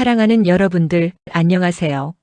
사랑하는 여러분들, 안녕하세요.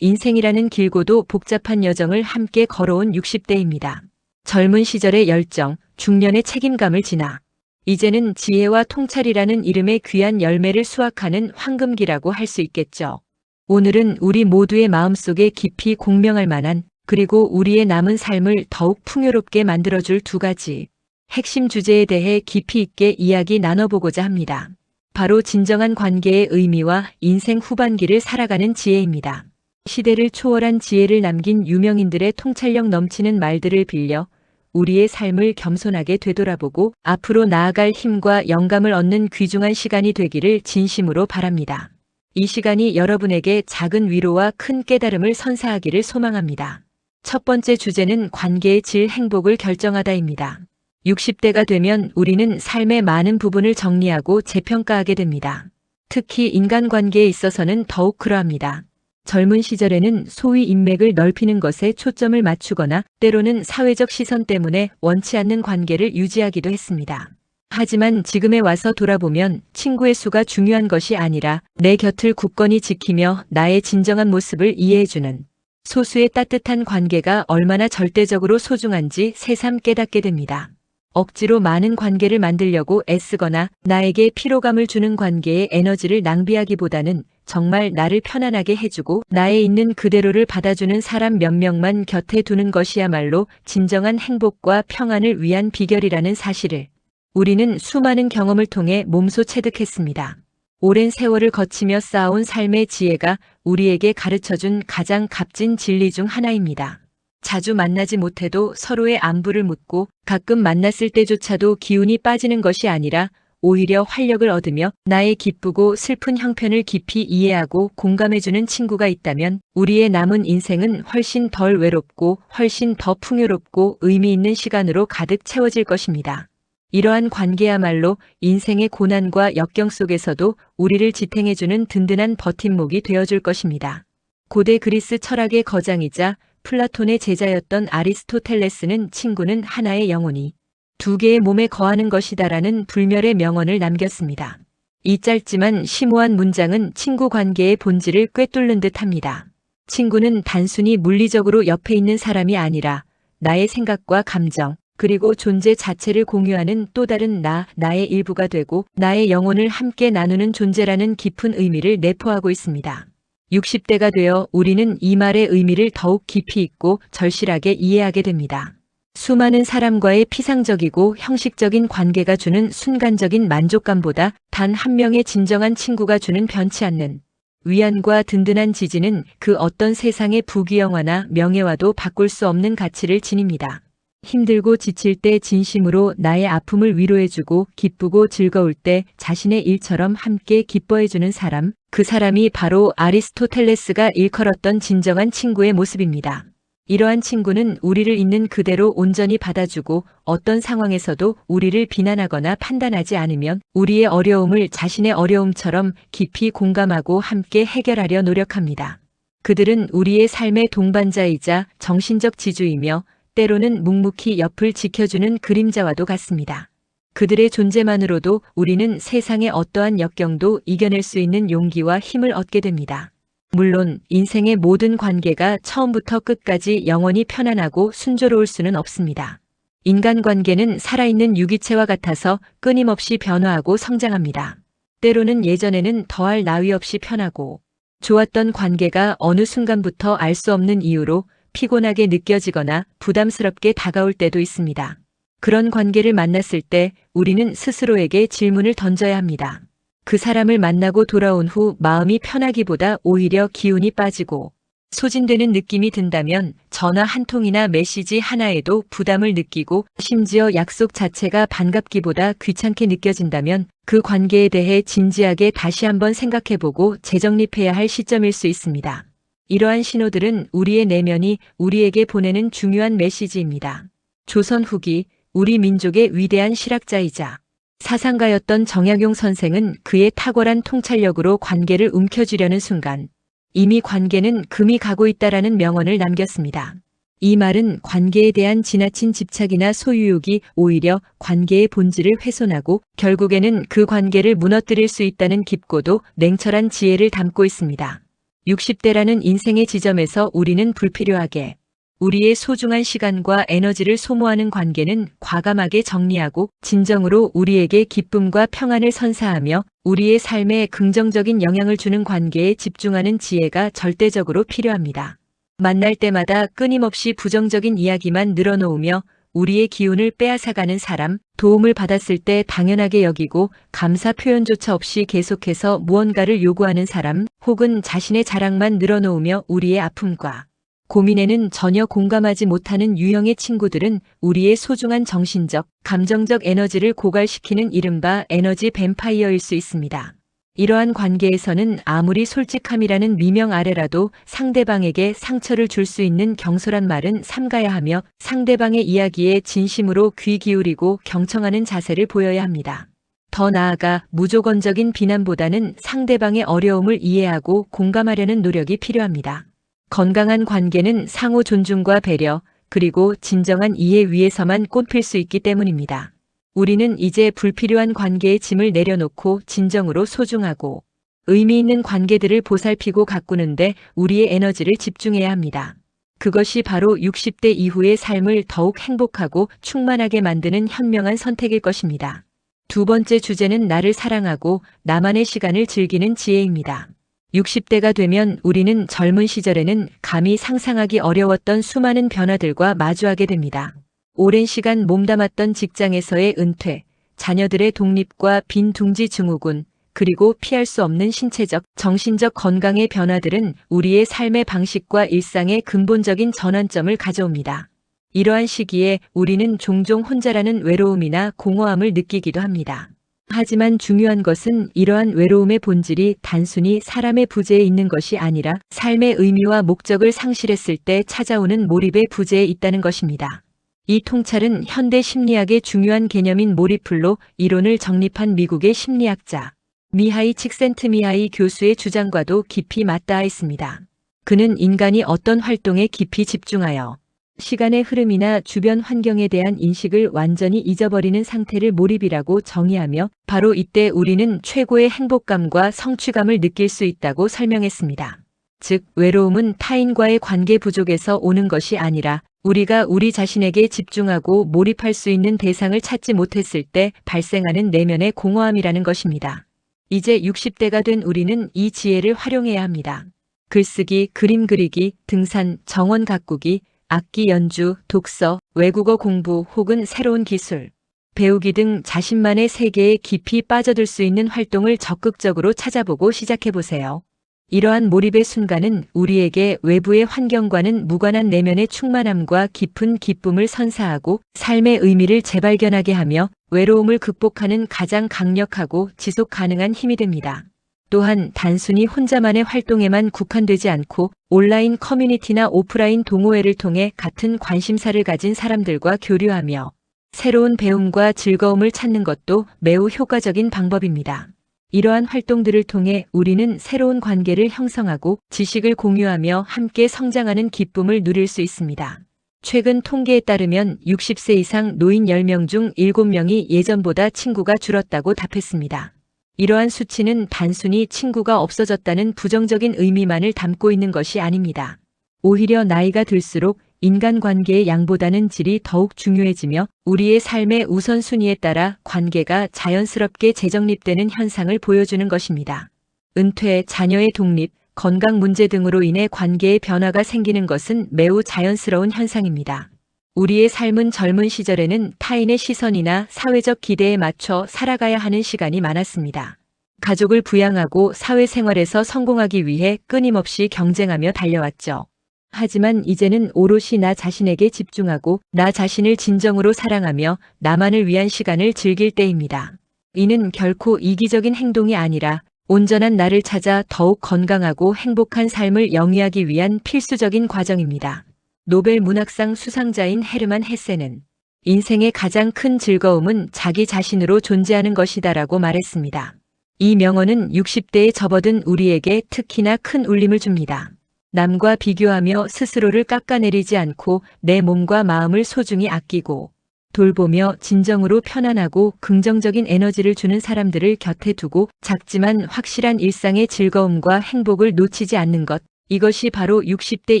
인생이라는 길고도 복잡한 여정을 함께 걸어온 60대입니다. 젊은 시절의 열정, 중년의 책임감을 지나 이제는 지혜와 통찰이라는 이름의 귀한 열매를 수확하는 황금기라고 할 수 있겠죠. 오늘은 우리 모두의 마음속에 깊이 공명할 만한, 그리고 우리의 남은 삶을 더욱 풍요롭게 만들어줄 두 가지 핵심 주제에 대해 깊이 있게 이야기 나눠보고자 합니다. 바로 진정한 관계의 의미와 인생 후반기를 살아가는 지혜입니다. 시대를 초월한 지혜를 남긴 유명인들의 통찰력 넘치는 말들을 빌려 우리의 삶을 겸손하게 되돌아보고 앞으로 나아갈 힘과 영감을 얻는 귀중한 시간이 되기를 진심으로 바랍니다. 이 시간이 여러분에게 작은 위로와 큰 깨달음을 선사하기를 소망합니다. 첫 번째 주제는 관계의 질, 행복을 결정하다입니다. 60대가 되면 우리는 삶의 많은 부분을 정리하고 재평가하게 됩니다. 특히 인간관계에 있어서는 더욱 그러합니다. 젊은 시절에는 소위 인맥을 넓히는 것에 초점을 맞추거나 때로는 사회적 시선 때문에 원치 않는 관계를 유지하기도 했습니다. 하지만 지금에 와서 돌아보면 친구의 수가 중요한 것이 아니라 내 곁을 굳건히 지키며 나의 진정한 모습을 이해해주는 소수의 따뜻한 관계가 얼마나 절대적으로 소중한지 새삼 깨닫게 됩니다. 억지로 많은 관계를 만들려고 애쓰거나 나에게 피로감을 주는 관계에 에너지를 낭비하기보다는 정말 나를 편안하게 해주고 나의 있는 그대로를 받아주는 사람 몇 명만 곁에 두는 것이야말로 진정한 행복과 평안을 위한 비결이라는 사실을 우리는 수많은 경험을 통해 몸소 체득했습니다. 오랜 세월을 거치며 쌓아온 삶의 지혜가 우리에게 가르쳐준 가장 값진 진리 중 하나입니다. 자주 만나지 못해도 서로의 안부를 묻고 가끔 만났을 때조차도 기운이 빠지는 것이 아니라 오히려 활력을 얻으며 나의 기쁘고 슬픈 형편을 깊이 이해하고 공감해주는 친구가 있다면 우리의 남은 인생은 훨씬 덜 외롭고 훨씬 더 풍요롭고 의미 있는 시간으로 가득 채워질 것입니다. 이러한 관계야말로 인생의 고난과 역경 속에서도 우리를 지탱해주는 든든한 버팀목이 되어줄 것입니다. 고대 그리스 철학의 거장이자 플라톤의 제자였던 아리스토텔레스는 친구는 하나의 영혼이 두 개의 몸에 거하는 것이다라는 불멸의 명언을 남겼습니다. 이 짧지만 심오한 문장은 친구 관계의 본질을 꿰뚫는 듯합니다. 친구는 단순히 물리적으로 옆에 있는 사람이 아니라 나의 생각과 감정, 그리고 존재 자체를 공유하는 또 다른 나의 일부가 되고 나의 영혼을 함께 나누는 존재라는 깊은 의미를 내포하고 있습니다. 60대가 되어 우리는 이 말의 의미를 더욱 깊이 있고 절실하게 이해하게 됩니다. 수많은 사람과의 피상적이고 형식적인 관계가 주는 순간적인 만족감보다 단 한 명의 진정한 친구가 주는 변치 않는 위안과 든든한 지지는 그 어떤 세상의 부귀영화나 명예와도 바꿀 수 없는 가치를 지닙니다. 힘들고 지칠 때 진심으로 나의 아픔을 위로해주고 기쁘고 즐거울 때 자신의 일처럼 함께 기뻐해주는 사람, 그 사람이 바로 아리스토텔레스가 일컬었던 진정한 친구의 모습입니다. 이러한 친구는 우리를 있는 그대로 온전히 받아주고 어떤 상황에서도 우리를 비난하거나 판단하지 않으면 우리의 어려움을 자신의 어려움처럼 깊이 공감하고 함께 해결하려 노력합니다. 그들은 우리의 삶의 동반자이자 정신적 지주이며 때로는 묵묵히 옆을 지켜주는 그림자와도 같습니다. 그들의 존재만으로도 우리는 세상의 어떠한 역경도 이겨낼 수 있는 용기와 힘을 얻게 됩니다. 물론 인생의 모든 관계가 처음부터 끝까지 영원히 편안하고 순조로울 수는 없습니다. 인간관계는 살아있는 유기체와 같아서 끊임없이 변화하고 성장합니다. 때로는 예전에는 더할 나위 없이 편하고 좋았던 관계가 어느 순간부터 알 수 없는 이유로 피곤하게 느껴지거나 부담스럽게 다가올 때도 있습니다. 그런 관계를 만났을 때 우리는 스스로에게 질문을 던져야 합니다. 그 사람을 만나고 돌아온 후 마음이 편하기보다 오히려 기운이 빠지고 소진되는 느낌이 든다면 전화 한 통이나 메시지 하나에도 부담을 느끼고 심지어 약속 자체가 반갑기보다 귀찮게 느껴진다면 그 관계에 대해 진지하게 다시 한번 생각해보고 재정립해야 할 시점일 수 있습니다. 이러한 신호들은 우리의 내면이 우리에게 보내는 중요한 메시지입니다. 조선 후기 우리 민족의 위대한 실학자이자 사상가였던 정약용 선생은 그의 탁월한 통찰력으로 관계를 움켜쥐려는 순간 이미 관계는 금이 가고 있다라는 명언을 남겼습니다. 이 말은 관계에 대한 지나친 집착이나 소유욕이 오히려 관계의 본질을 훼손하고 결국에는 그 관계를 무너뜨릴 수 있다는 깊고도 냉철한 지혜를 담고 있습니다. 60대라는 인생의 지점에서 우리는 불필요하게 우리의 소중한 시간과 에너지를 소모하는 관계는 과감하게 정리하고 진정으로 우리에게 기쁨과 평안을 선사하며 우리의 삶에 긍정적인 영향을 주는 관계에 집중하는 지혜가 절대적으로 필요합니다. 만날 때마다 끊임없이 부정적인 이야기만 늘어놓으며 우리의 기운을 빼앗아가는 사람, 도움을 받았을 때 당연하게 여기고 감사 표현조차 없이 계속해서 무언가를 요구하는 사람, 혹은 자신의 자랑만 늘어놓으며 우리의 아픔과 고민에는 전혀 공감하지 못하는 유형의 친구들은 우리의 소중한 정신적, 감정적 에너지를 고갈시키는 이른바 에너지 뱀파이어일 수 있습니다. 이러한 관계에서는 아무리 솔직함이라는 미명 아래라도 상대방에게 상처를 줄 수 있는 경솔한 말은 삼가야 하며 상대방의 이야기에 진심으로 귀 기울이고 경청하는 자세를 보여야 합니다. 더 나아가 무조건적인 비난보다는 상대방의 어려움을 이해하고 공감하려는 노력이 필요합니다. 건강한 관계는 상호 존중과 배려, 그리고 진정한 이해 위에서만 꽃필 수 있기 때문입니다. 우리는 이제 불필요한 관계의 짐을 내려놓고 진정으로 소중하고 의미 있는 관계들을 보살피고 가꾸는데 우리의 에너지를 집중해야 합니다. 그것이 바로 60대 이후의 삶을 더욱 행복하고 충만하게 만드는 현명한 선택일 것입니다. 두 번째 주제는 나를 사랑하고 나만의 시간을 즐기는 지혜입니다. 60대가 되면 우리는 젊은 시절에는 감히 상상하기 어려웠던 수많은 변화들과 마주하게 됩니다. 오랜 시간 몸담았던 직장에서의 은퇴, 자녀들의 독립과 빈둥지 증후군, 그리고 피할 수 없는 신체적, 정신적 건강의 변화들은 우리의 삶의 방식과 일상의 근본적인 전환점을 가져옵니다. 이러한 시기에 우리는 종종 혼자라는 외로움이나 공허함을 느끼기도 합니다. 하지만 중요한 것은 이러한 외로움의 본질이 단순히 사람의 부재에 있는 것이 아니라 삶의 의미와 목적을 상실했을 때 찾아오는 몰입의 부재에 있다는 것입니다. 이 통찰은 현대 심리학의 중요한 개념인 몰입풀로 이론을 정립한 미국의 심리학자 미하이 칙센트미하이 교수의 주장과도 깊이 맞닿아 있습니다. 그는 인간이 어떤 활동에 깊이 집중하여 시간의 흐름이나 주변 환경에 대한 인식을 완전히 잊어버리는 상태를 몰입이라고 정의하며 바로 이때 우리는 최고의 행복감과 성취감을 느낄 수 있다고 설명했습니다. 즉, 외로움은 타인과의 관계 부족에서 오는 것이 아니라 우리가 우리 자신에게 집중하고 몰입할 수 있는 대상을 찾지 못했을 때 발생하는 내면의 공허함이라는 것입니다. 이제 60대가 된 우리는 이 지혜를 활용해야 합니다. 글쓰기, 그림 그리기, 등산, 정원 가꾸기, 악기 연주, 독서, 외국어 공부 혹은 새로운 기술, 배우기 등 자신만의 세계에 깊이 빠져들 수 있는 활동을 적극적으로 찾아보고 시작해보세요. 이러한 몰입의 순간은 우리에게 외부의 환경과는 무관한 내면의 충만함과 깊은 기쁨을 선사하고 삶의 의미를 재발견하게 하며 외로움을 극복하는 가장 강력하고 지속 가능한 힘이 됩니다. 또한 단순히 혼자만의 활동에만 국한되지 않고 온라인 커뮤니티나 오프라인 동호회를 통해 같은 관심사를 가진 사람들과 교류하며 새로운 배움과 즐거움을 찾는 것도 매우 효과적인 방법입니다. 이러한 활동들을 통해 우리는 새로운 관계를 형성하고 지식을 공유하며 함께 성장하는 기쁨을 누릴 수 있습니다. 최근 통계에 따르면 60세 이상 노인 10명 중 7명이 예전보다 친구가 줄었다고 답했습니다. 이러한 수치는 단순히 친구가 없어졌다는 부정적인 의미만을 담고 있는 것이 아닙니다. 오히려 나이가 들수록 인간관계의 양보다는 질이 더욱 중요해지며 우리의 삶의 우선순위에 따라 관계가 자연스럽게 재정립되는 현상을 보여주는 것입니다. 은퇴, 자녀의 독립, 건강 문제 등으로 인해 관계의 변화가 생기는 것은 매우 자연스러운 현상입니다. 우리의 삶은 젊은 시절에는 타인의 시선이나 사회적 기대에 맞춰 살아가야 하는 시간이 많았습니다. 가족을 부양하고 사회생활에서 성공하기 위해 끊임없이 경쟁하며 달려왔죠. 하지만 이제는 오롯이 나 자신에게 집중하고 나 자신을 진정으로 사랑하며 나만을 위한 시간을 즐길 때입니다. 이는 결코 이기적인 행동이 아니라 온전한 나를 찾아 더욱 건강하고 행복한 삶을 영위하기 위한 필수적인 과정입니다. 노벨 문학상 수상자인 헤르만 헤세는 인생의 가장 큰 즐거움은 자기 자신으로 존재하는 것이다라고 말했습니다. 이 명언은 60대에 접어든 우리에게 특히나 큰 울림을 줍니다. 남과 비교하며 스스로를 깎아내리지 않고 내 몸과 마음을 소중히 아끼고 돌보며 진정으로 편안하고 긍정적인 에너지를 주는 사람들을 곁에 두고 작지만 확실한 일상의 즐거움과 행복을 놓치지 않는 것, 이것이 바로 60대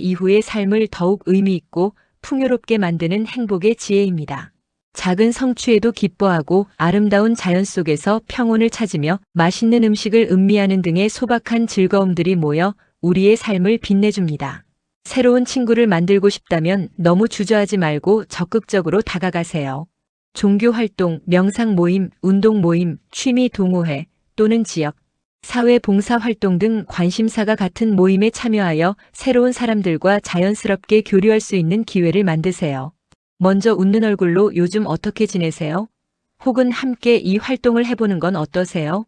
이후의 삶을 더욱 의미 있고 풍요롭게 만드는 행복의 지혜입니다. 작은 성취에도 기뻐하고 아름다운 자연 속에서 평온을 찾으며 맛있는 음식을 음미하는 등의 소박한 즐거움들이 모여 우리의 삶을 빛내줍니다. 새로운 친구를 만들고 싶다면 너무 주저하지 말고 적극적으로 다가가세요. 종교 활동, 명상 모임, 운동 모임, 취미 동호회 또는 지역, 사회 봉사 활동 등 관심사가 같은 모임에 참여하여 새로운 사람들과 자연스럽게 교류할 수 있는 기회를 만드세요. 먼저 웃는 얼굴로 요즘 어떻게 지내세요? 혹은 함께 이 활동을 해보는 건 어떠세요?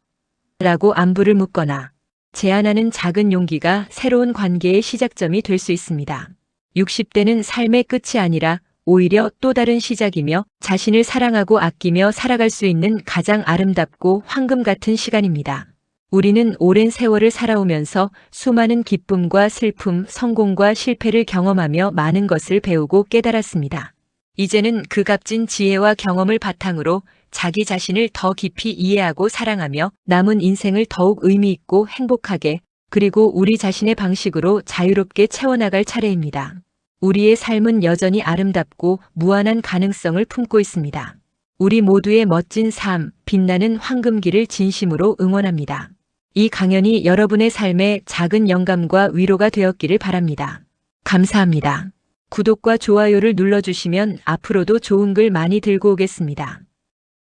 라고 안부를 묻거나 제안하는 작은 용기가 새로운 관계의 시작점이 될 수 있습니다. 60대는 삶의 끝이 아니라 오히려 또 다른 시작이며 자신을 사랑하고 아끼며 살아갈 수 있는 가장 아름답고 황금 같은 시간입니다. 우리는 오랜 세월을 살아오면서 수많은 기쁨과 슬픔, 성공과 실패를 경험하며 많은 것을 배우고 깨달았습니다. 이제는 그 값진 지혜와 경험을 바탕으로 자기 자신을 더 깊이 이해하고 사랑하며 남은 인생을 더욱 의미 있고 행복하게 그리고 우리 자신의 방식으로 자유롭게 채워나갈 차례입니다. 우리의 삶은 여전히 아름답고 무한한 가능성을 품고 있습니다. 우리 모두의 멋진 삶, 빛나는 황금기를 진심으로 응원합니다. 이 강연이 여러분의 삶에 작은 영감과 위로가 되었기를 바랍니다. 감사합니다. 구독과 좋아요를 눌러주시면 앞으로도 좋은 글 많이 들고 오겠습니다.